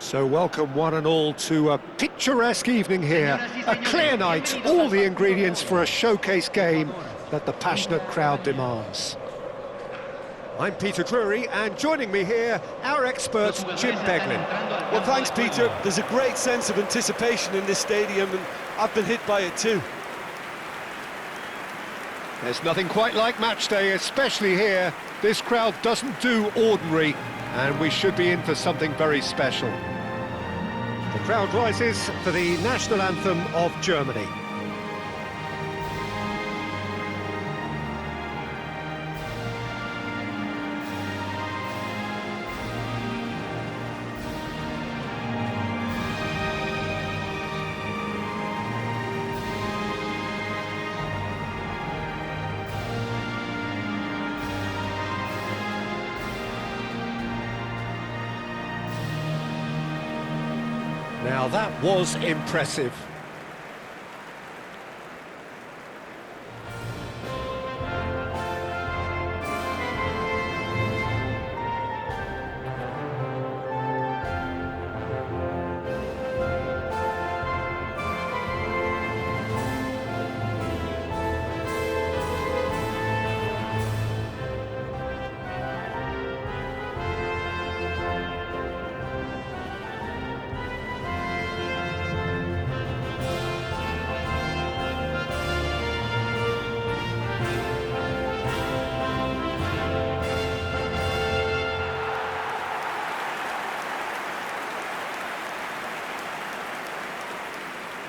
So welcome one and all to a picturesque evening here. A clear night, all the ingredients for a showcase game that the passionate crowd demands. I'm Peter Drury, and joining me here, our expert, Jim Beglin. Well, thanks, Peter. There's a great sense of anticipation in this stadium, and I've been hit by it too. There's nothing quite like match day, especially here. This crowd doesn't do ordinary, and we should be in for something very special. The crowd rises for the national anthem of Germany. Now that was impressive.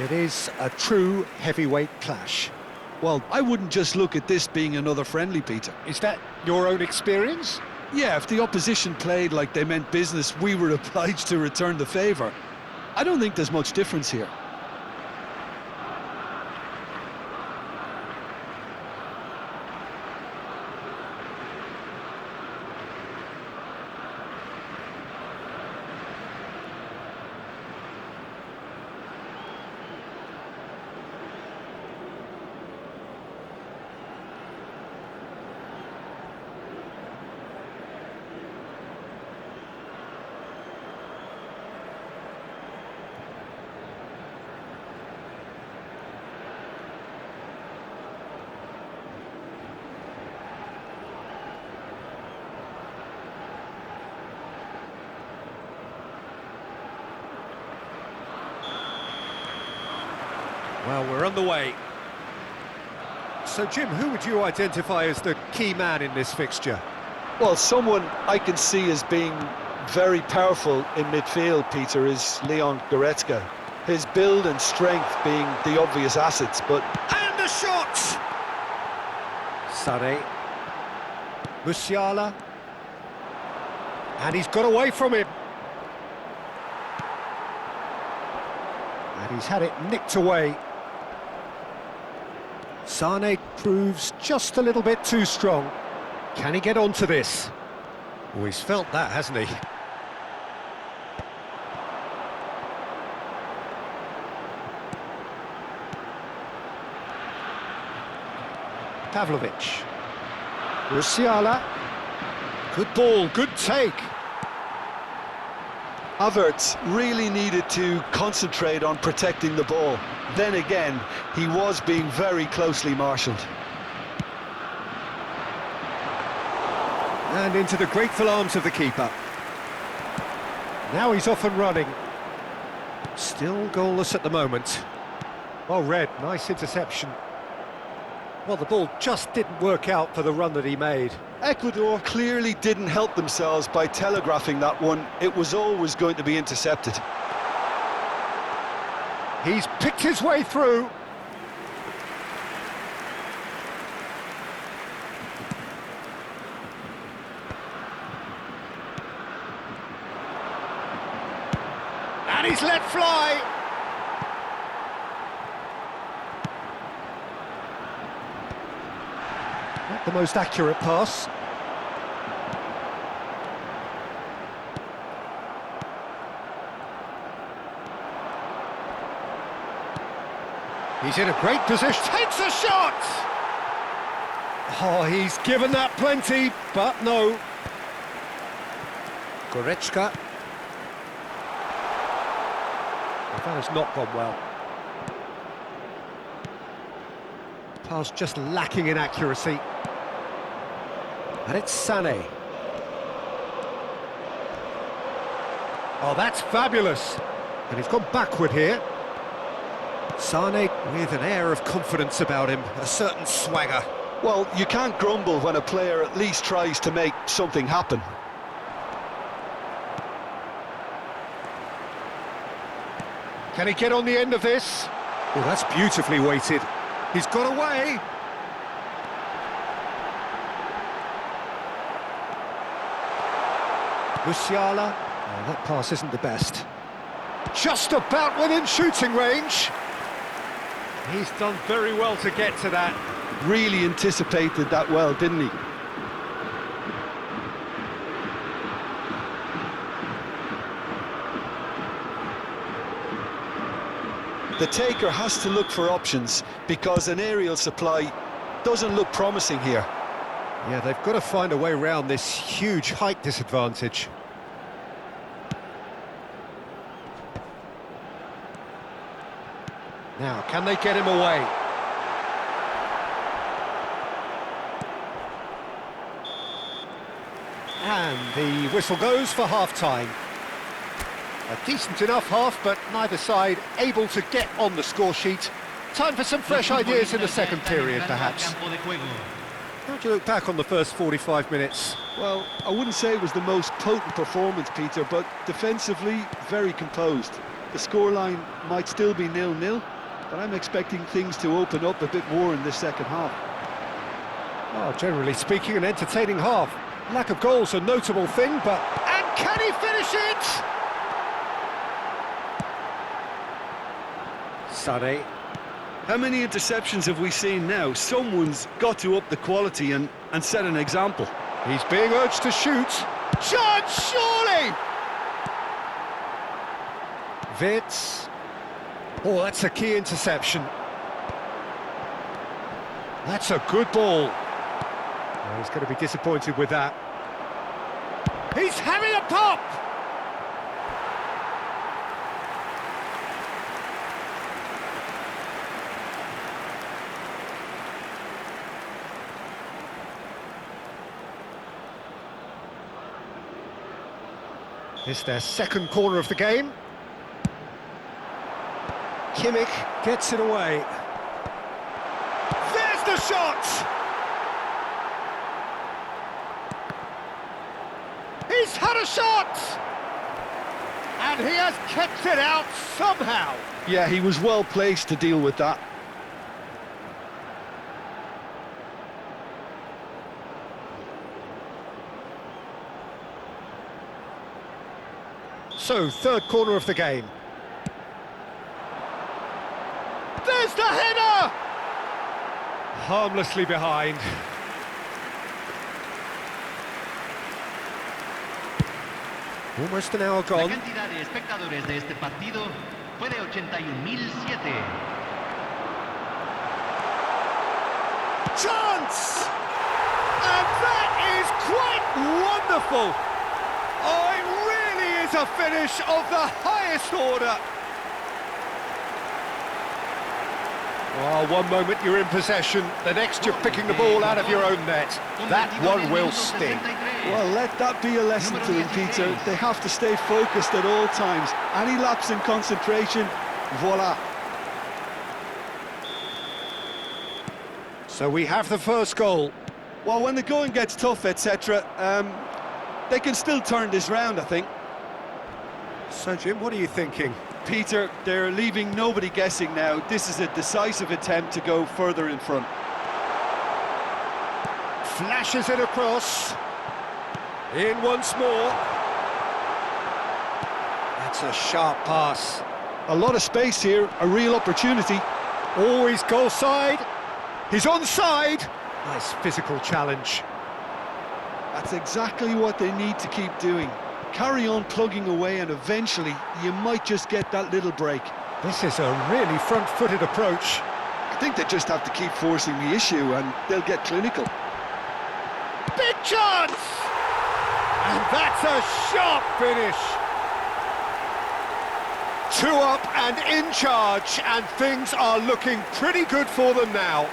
It is a true heavyweight clash. Well, I wouldn't just look at this being another friendly, Peter. Is that your own experience? Yeah, if the opposition played like they meant business, we were obliged to return the favour. I don't think there's much difference here. Well, we're on the way. So, Jim, who would you identify as the key man in this fixture? Well, someone I can see as being very powerful in midfield, Peter, is Leon Goretzka. His build and strength being the obvious assets, but... And the shot! Sané. Musiala. And he's got away from him. And he's had it nicked away. Sané proves just a little bit too strong. Can he get onto this? Oh, he's felt that, hasn't he? Pavlovic. Musiala. Good ball, good take. Havertz really needed to concentrate on protecting the ball. Then again, he was being very closely marshalled. And into the grateful arms of the keeper. Now he's off and running. Still goalless at the moment. Well read, nice interception. Well, the ball just didn't work out for the run that he made. Ecuador clearly didn't help themselves by telegraphing that one. It was always going to be intercepted. He's picked his way through. And he's let fly. Not the most accurate pass. He's in a great position, takes a shot! Oh, he's given that plenty, but no. Goretzka. That has not gone well. Pass just lacking in accuracy. And it's Sané. Oh, that's fabulous. And he's gone backward here. Sané with an air of confidence about him, a certain swagger. Well, you can't grumble when a player at least tries to make something happen. Can he get on the end of this? Oh, that's beautifully weighted. He's got away. Musiala. Oh, that pass isn't the best. Just about within shooting range. He's done very well to get to that. Really anticipated that well, didn't he? The taker has to look for options because an aerial supply doesn't look promising here. Yeah, they've got to find a way around this huge height disadvantage. Now, can they get him away? And the whistle goes for half-time. A decent enough half, but neither side able to get on the score sheet. Time for some fresh ideas in the second period, perhaps. How do you look back on the first 45 minutes? Well, I wouldn't say it was the most potent performance, Peter, but defensively, very composed. The scoreline might still be 0-0, but I'm expecting things to open up a bit more in this second half. Well, generally speaking, an entertaining half. Lack of goals a notable thing, but... And can he finish it? Sané. How many interceptions have we seen now? Someone's got to up the quality and set an example. He's being urged to shoot. Chance, surely! Vitz. Oh, that's a key interception. That's a good ball. Oh, he's going to be disappointed with that. He's having a pop! It's their second corner of the game. Kimmich gets it away. There's the shot! He's had a shot! And he has kept it out somehow. Yeah, he was well placed to deal with that. So, third corner of the game. There's the header! Harmlessly behind. Almost an hour gone. La cantidad de espectadores de este partido fue de 81.007. Chance! And that is quite wonderful! Oh, it really is a finish of the highest order. Oh, one moment you're in possession, the next you're picking the ball out of your own net. That one will sting. Well, let that be a lesson to them, Peter. They have to stay focused at all times. Any lapse in concentration, voila. So we have the first goal. Well, when the going gets tough, etc., they can still turn this round, I think. So, Jim, what are you thinking? Peter, they're leaving nobody guessing now. This is a decisive attempt to go further in front. Flashes it across. In once more. That's a sharp pass. A lot of space here, a real opportunity. Always goal side. He's onside. Nice physical challenge. That's exactly what they need to keep doing. Carry on plugging away and eventually you might just get that little break. This is a really front-footed approach. I think they just have to keep forcing the issue and they'll get clinical. Big chance! And that's a sharp finish. 2 up and in charge, and things are looking pretty good for them now.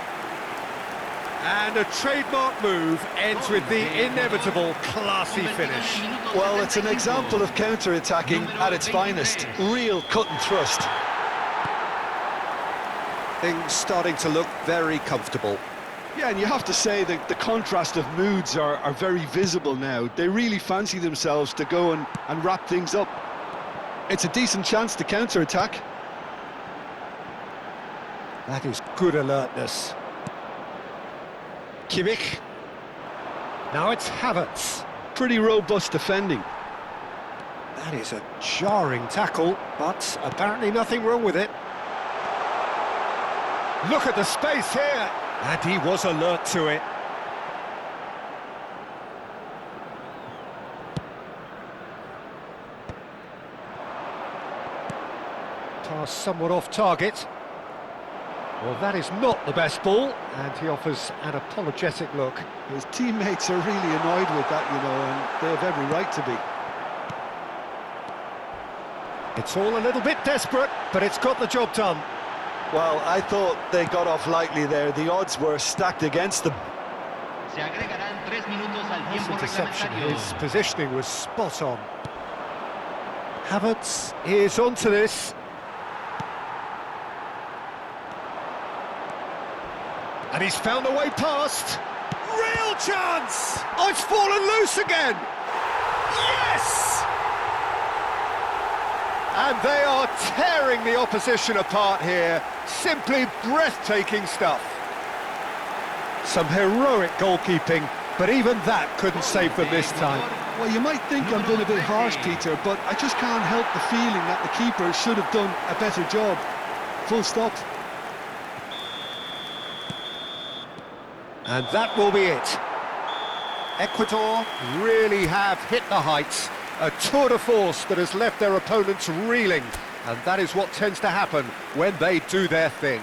And a trademark move ends with the inevitable classy finish. Well, it's an example of counter-attacking at its finest. Real cut and thrust. Things starting to look very comfortable. Yeah, and you have to say that the contrast of moods are very visible now. They really fancy themselves to go and wrap things up. It's a decent chance to counter-attack. That is good alertness. Kimmich. Now it's Havertz. Pretty robust defending. That is a jarring tackle, but apparently nothing wrong with it. Look at the space here. And he was alert to it. Pass somewhat off target. Well, that is not the best ball, and he offers an apologetic look. His teammates are really annoyed with that, you know, and they have every right to be. It's all a little bit desperate, but it's got the job done. Well, I thought they got off lightly there. The odds were stacked against them. Se agregarán 3 minutos al His tiempo interception, reglamentario. his positioning was spot on. Havertz is onto this. And he's found a way past. Real chance! Oh, it's fallen loose again! Yes! And they are tearing the opposition apart here. Simply breathtaking stuff. Some heroic goalkeeping, but even that couldn't save them this time. Well, you might think I'm being a bit harsh, Peter, but I just can't help the feeling that the keeper should have done a better job. Full stop. And that will be it. Ecuador really have hit the heights. A tour de force that has left their opponents reeling. And that is what tends to happen when they do their thing.